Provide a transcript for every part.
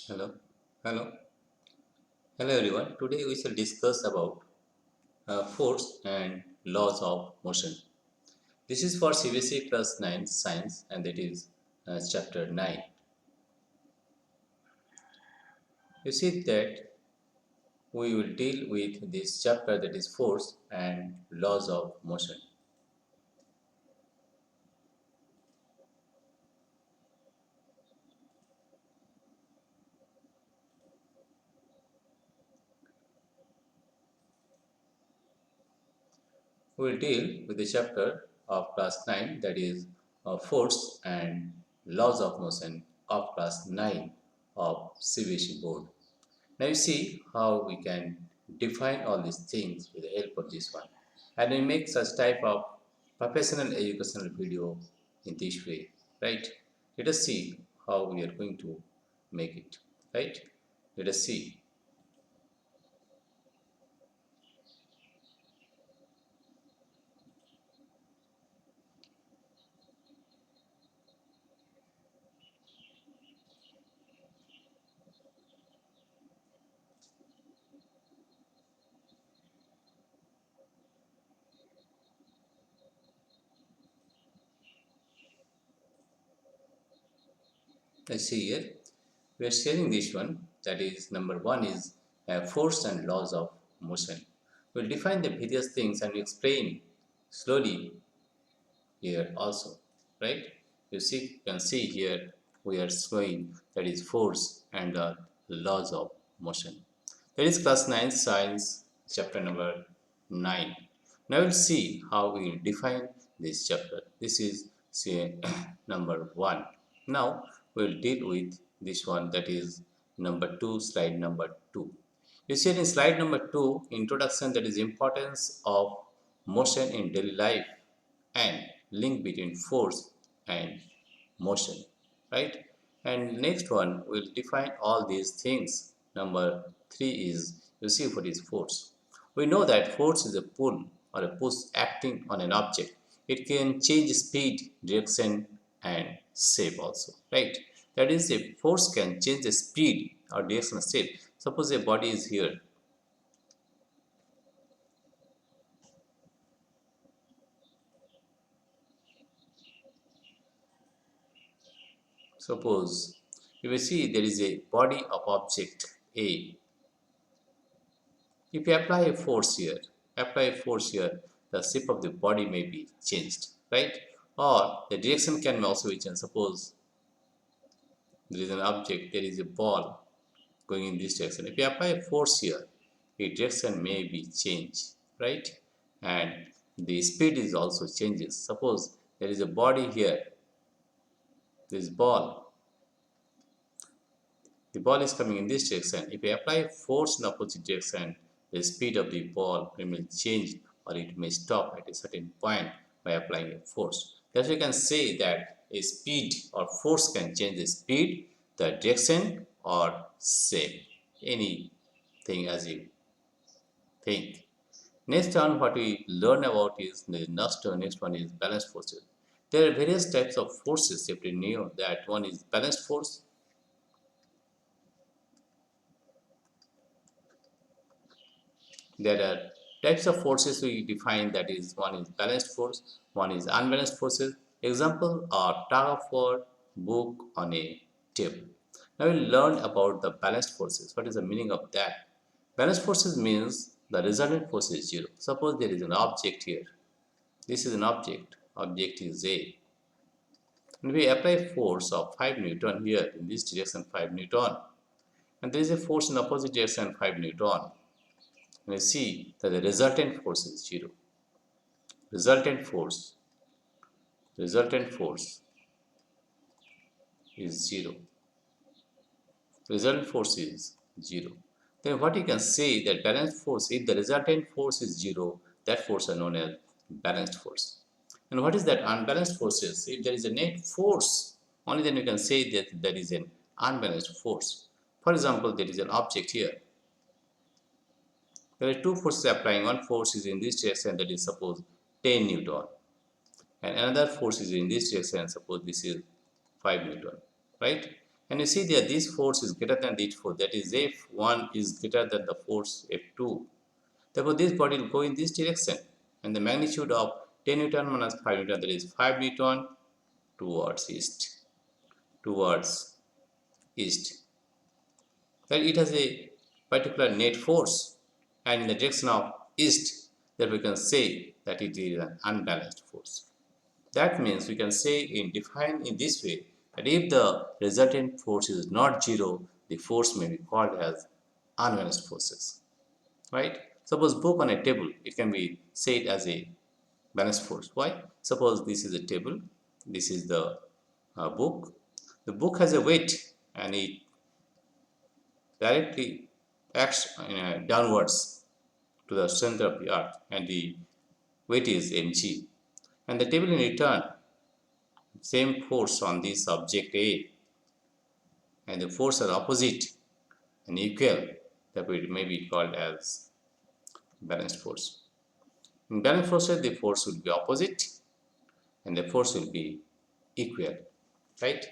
Hello, hello, hello everyone. Today we shall discuss about force and laws of motion. This is for CBSE class 9 science and that is chapter 9. You see that we will deal with this chapter that is force and laws of motion. We will deal with the chapter of class 9 that is force and laws of motion of class 9 of CBSE board. Now you see how we can define all these things with the help of this one. And we make such type of professional educational video in this way, right? Let us see how we are going to make it, right? Let us see. Let's see here. We are sharing this one. That is number one is force and laws of motion. We'll define the various things and explain slowly here also, right? You can see here we are showing that is force and the laws of motion. That is class 9 science chapter number 9. Now we'll see how we define this chapter. This is say, number 1. Now we'll deal with this one that is number 2, slide number 2. You see in slide number 2, introduction, that is importance of motion in daily life and link between force and motion, right? And next one will define all these things. Number 3 is, you see, what is force. We know that force is a pull or a push acting on an object. It can change speed, direction and shape also, right? That is, a force can change the speed or direction or shape. Suppose a body is here. Suppose you will see there is a body of object A. If you apply a force here, the shape of the body may be changed, right? Or the direction can also be changed. Suppose there is an object, there is a ball going in this direction. If you apply a force here, the direction may be changed, right? And the speed is also changes. Suppose there is a body here, this ball. The ball is coming in this direction. If I apply force in opposite direction, the speed of the ball will change or it may stop at a certain point by applying a force. Thus we can say that a speed or force can change the speed, the direction or shape. Anything as you think. Next on what we learn about is the next one is balanced forces. There are various types of forces. You have to know that one is balanced force. There are types of forces we define, that is, one is balanced force, one is unbalanced forces. Example are tug of war, book on a table. Now we'll learn about the balanced forces. What is the meaning of that? Balanced forces means the resultant force is zero. Suppose there is an object here. This is an object is A. And we apply force of 5 Newton here in this direction 5 Newton. And there is a force in opposite direction 5 Newton. We see that the resultant force is zero. Resultant force is zero. Resultant force is zero. Then what you can say that balanced force, if the resultant force is zero, that force are known as balanced force. And what is that unbalanced forces? If there is a net force, only then you can say that there is an unbalanced force. For example, there is an object here. There are two forces applying. One force is in this direction, that is suppose 10 Newton. And another force is in this direction, suppose this is 5 Newton, right? And you see that this force is greater than this force, that is F1 is greater than the force F2. Therefore, this body will go in this direction, and the magnitude of 10 Newton minus 5 Newton, that is 5 Newton towards east. Towards east. That it has a particular net force, and in the direction of east, that we can say that it is an unbalanced force. That means we can say define in this way that if the resultant force is not zero, the force may be called as unbalanced forces. Right? Suppose book on a table, it can be said as a balanced force. Why? Suppose this is a table, this is the book. The book has a weight and it directly acts downwards to the center of the earth, and the weight is mg. And the table in return, same force on this object A, and the force are opposite and equal, that may be called as balanced force. In balanced forces, the force will be opposite and the force will be equal, right?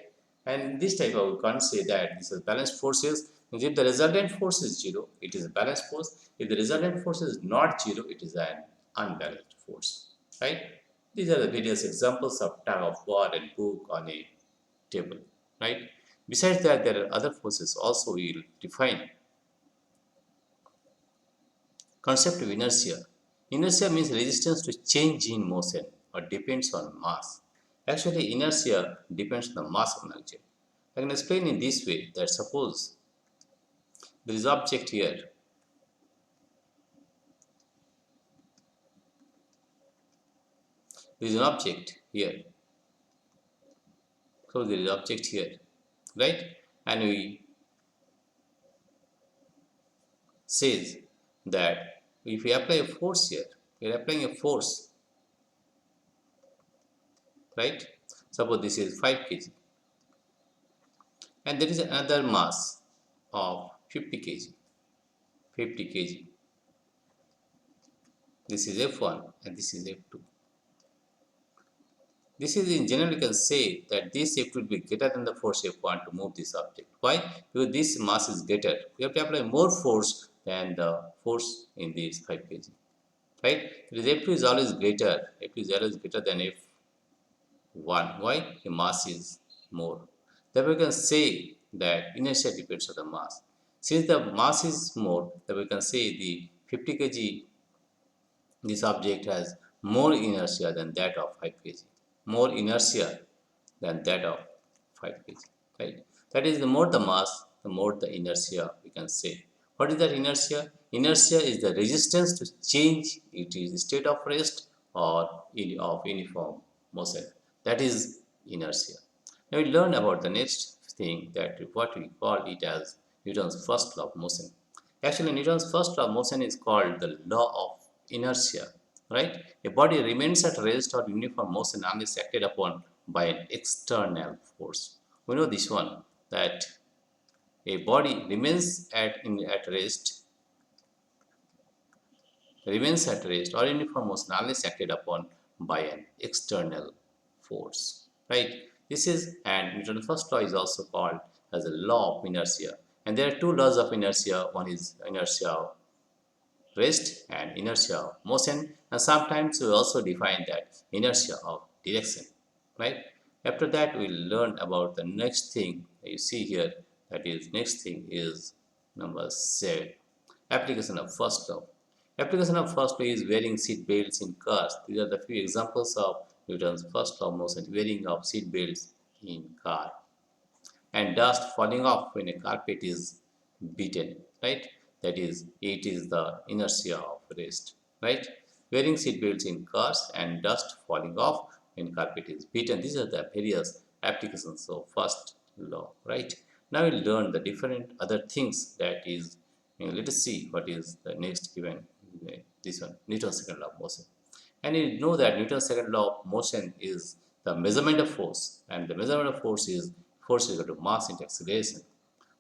And this type of, we can't say that this is balanced forces. If the resultant force is zero, it is a balanced force. If the resultant force is not zero, it is an unbalanced force, right? These are the various examples of tug of war and book on a table, right? Besides that, there are other forces also we will define. Concept of inertia. Inertia means resistance to change in motion or depends on mass. Actually, inertia depends on the mass of an object. I can explain in this way that suppose there is object here. There is an object here. So there is object here, right? And we says that if we apply a force here, we are applying a force, right? Suppose this is 5 kg, and there is another mass of 50 kg. 50 kg. This is F1 and this is F2. This is in general, you can say that this F2 will be greater than the force F1 to move this object. Why? Because this mass is greater. We have to apply more force than the force in this 5 kg. Right? Because F2 is always greater. F2 is always greater than F1. Why? The mass is more. Therefore, we can say that inertia depends on the mass. Since the mass is more, then we can say the 50 kg, this object has more inertia than that of 5 kg. More inertia than that of 5 kg. Right? That is, the more the mass, the more the inertia we can say. What is that inertia? Inertia is the resistance to change. It is state of rest or of uniform motion. That is inertia. Now we learn about the next thing, that what we call it as Newton's first law of motion. Actually, Newton's first law of motion is called the law of inertia. Right? A body remains at rest or uniform motion unless acted upon by an external force. We know this one, that a body remains at rest or uniform motion unless acted upon by an external force. Right? This is, and Newton's first law is also called as a law of inertia. And there are two laws of inertia. One is inertia of rest and inertia of motion, and sometimes we also define that inertia of direction, right? After that, we'll learn about the next thing you see here. That is, next thing is number 7, application of first law. Application of first law is wearing seat belts in cars. These are the few examples of Newton's first law of motion: wearing of seat belts in car, and dust falling off when a carpet is beaten, right? That is, it is the inertia of rest, right? Wearing seat belts in cars and dust falling off when carpet is beaten. These are the various applications of first law, right? Now we'll learn the different other things, that is, let us see what is the next given, this one, Newton's second law of motion. And you know that Newton's second law of motion is the measurement of force, and the measurement of force is equal to mass into acceleration.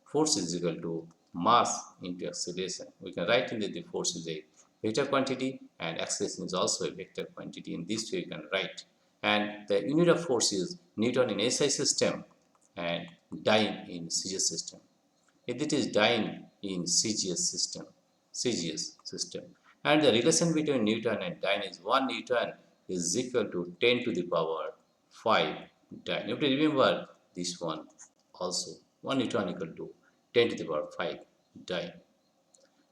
Force is equal to mass into acceleration. We can write in that the force is a vector quantity and acceleration is also a vector quantity. In this way, you can write. And the unit of force is Newton in SI system. and dyne in CGS system. If it is dyne in CGS system, and the relation between Newton and dyne is 1 Newton is equal to 10 to the power 5 dyne. You have to remember this one also. 1 Newton equal to 10 to the power 5 dyne.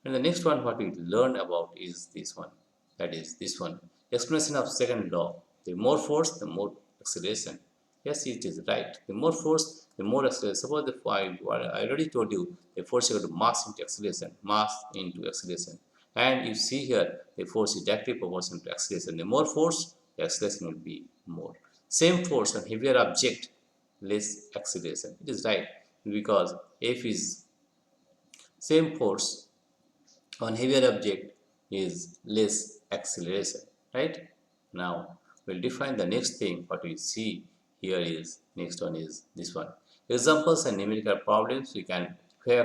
And the next one what we learn about is this one. That is this one. Explanation of second law. The more force, the more acceleration. Yes, it is right. The more force, the more acceleration. Suppose the I already told you the force equal to mass into acceleration. Mass into acceleration. And you see here the force is directly proportional to acceleration. The more force, the acceleration will be more. Same force on heavier object, less acceleration. It is right because F is same force on heavier object is less acceleration, right? Now we'll define the next thing. What we see here is next one is this one. Examples and numerical problems. We can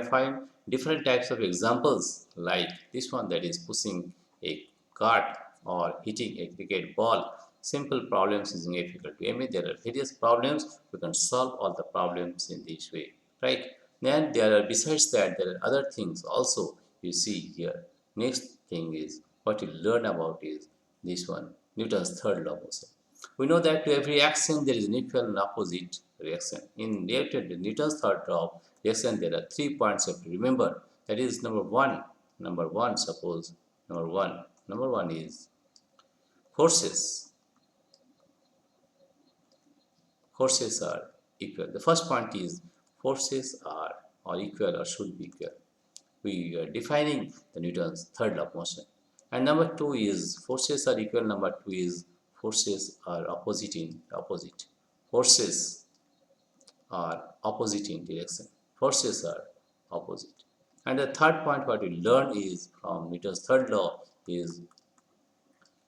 find different types of examples like this one, that is pushing a cart or hitting a cricket ball. Simple problems using F equal to ma. There are various problems. We can solve all the problems in this way, right? Then there are, besides that, there are other things also you see here. Next thing is what you learn about is this one, Newton's third law of motion. We know that to every action there is an equal and opposite reaction. In Newton's third law of reaction, there are 3 points you have to remember. That is number one. Suppose number one is forces. Forces are equal. The first point is forces are equal or should be equal. We are defining the Newton's third law of motion. And number two is forces are equal. Number two is forces are opposite in opposite. Forces are opposite in direction. Forces are opposite. And the third point what we learn is from Newton's third law is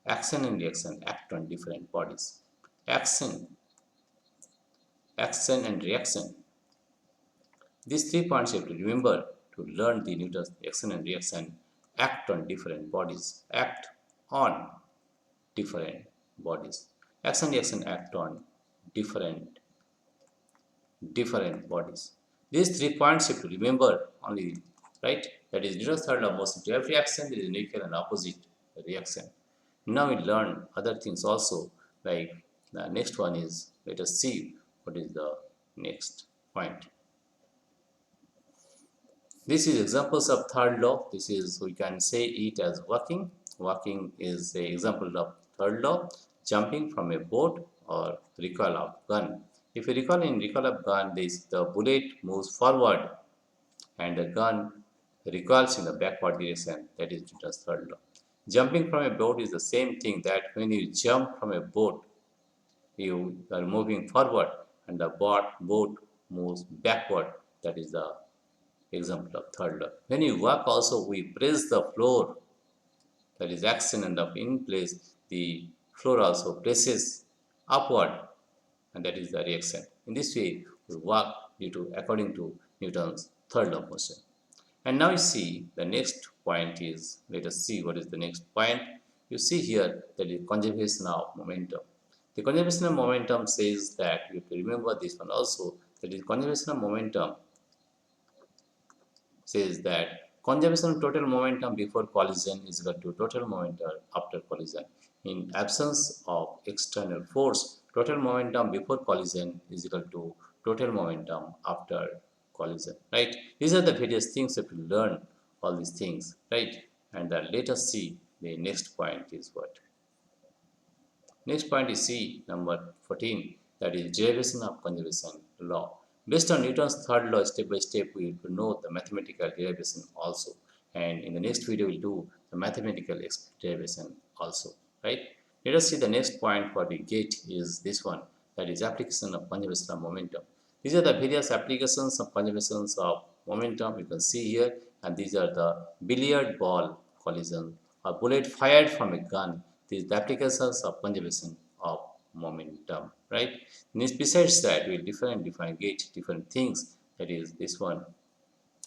action and reaction act on different bodies. Action and reaction. These 3 points you have to remember to learn the Newton's action and reaction act on different bodies. Act on different bodies. Action and reaction act on different bodies. These 3 points you have to remember only, right? That is Newton's third law of motion. To every action there is an equal and opposite reaction. Now we learn other things also, like the next one is, let us see what is the next point. This is examples of third law. This is, we can say it as walking. Walking is the example of third law. Jumping from a boat or recoil of gun. If you recall in recoil of gun, the bullet moves forward and the gun recoils in the backward direction. That is Newton's third law. Jumping from a boat is the same thing, that when you jump from a boat, you are moving forward and the boat moves backward. That is the example of third law. When you walk also, we press the floor, that is action, and in place the floor also presses upward, and that is the reaction. In this way we walk according to Newton's third law of motion. And now you see the next point is, let us see what is the next point. You see here that is conservation of momentum. The conservation of momentum says that you have to remember this one also, that is conservation of momentum says that conservation of total momentum before collision is equal to total momentum after collision. In absence of external force, total momentum before collision is equal to total momentum after collision, right? These are the various things you have to learn, all these things, right? And let us see the next point is what. Next point is C, number 14, that is derivation of conservation law. Based on Newton's third law, step by step, we will know the mathematical derivation also. And in the next video, we'll do the mathematical derivation also, right? Let us see the next point what we get is this one, that is application of conservation of momentum. These are the various applications of conservations of momentum you can see here, and these are the billiard ball collision, a bullet fired from a gun. These are the applications of conservation of momentum, right? Besides that, we get different things. That is this one,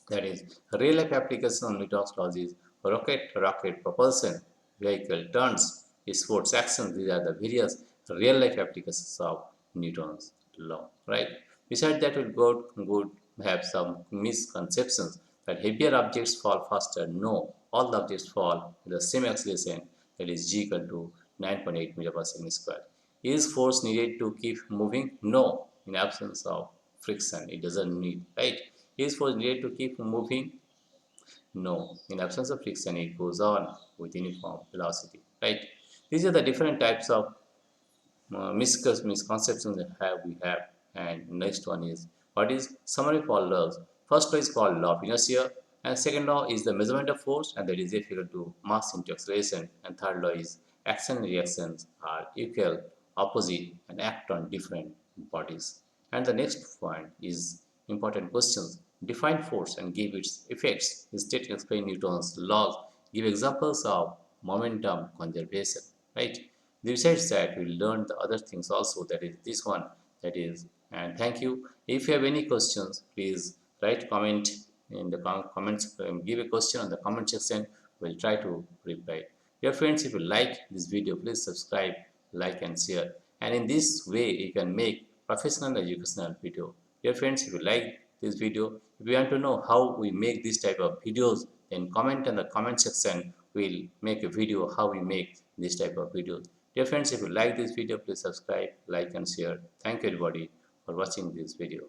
that is real life application on Newton's laws is rocket propulsion, vehicle turns, sports actions. These are the various real life applications of Newton's law, right? Besides that, would have some misconceptions that heavier objects fall faster. No, all the objects fall with the same acceleration, that is g equal to 9.8 meter per second square. Is force needed to keep moving? No, in absence of friction, it doesn't need, right? Is force needed to keep moving? No, in absence of friction, it goes on with uniform velocity, right? These are the different types of misconceptions that we have. And next one is, what is summary for laws? First law is called law of inertia, and second law is the measurement of force, and that is F equal to mass into acceleration, and third law is action and reactions are equal, opposite, and act on different bodies. And the next point is important questions. Define force and give its effects. Instead, explain Newton's laws. Give examples of momentum conservation, right? Besides that, we learned the other things also, that is this one, that is. And thank you. If you have any questions, please write comment in the comments, give a question on the comment section. We'll try to reply. Dear friends, if you like this video, please subscribe, like and share. And in this way, you can make professional educational video. Dear friends, if you like this video, if you want to know how we make this type of videos, then comment in the comment section. We'll make a video how we make this type of videos. Dear friends, if you like this video, please subscribe, like and share. Thank you everybody for watching this video.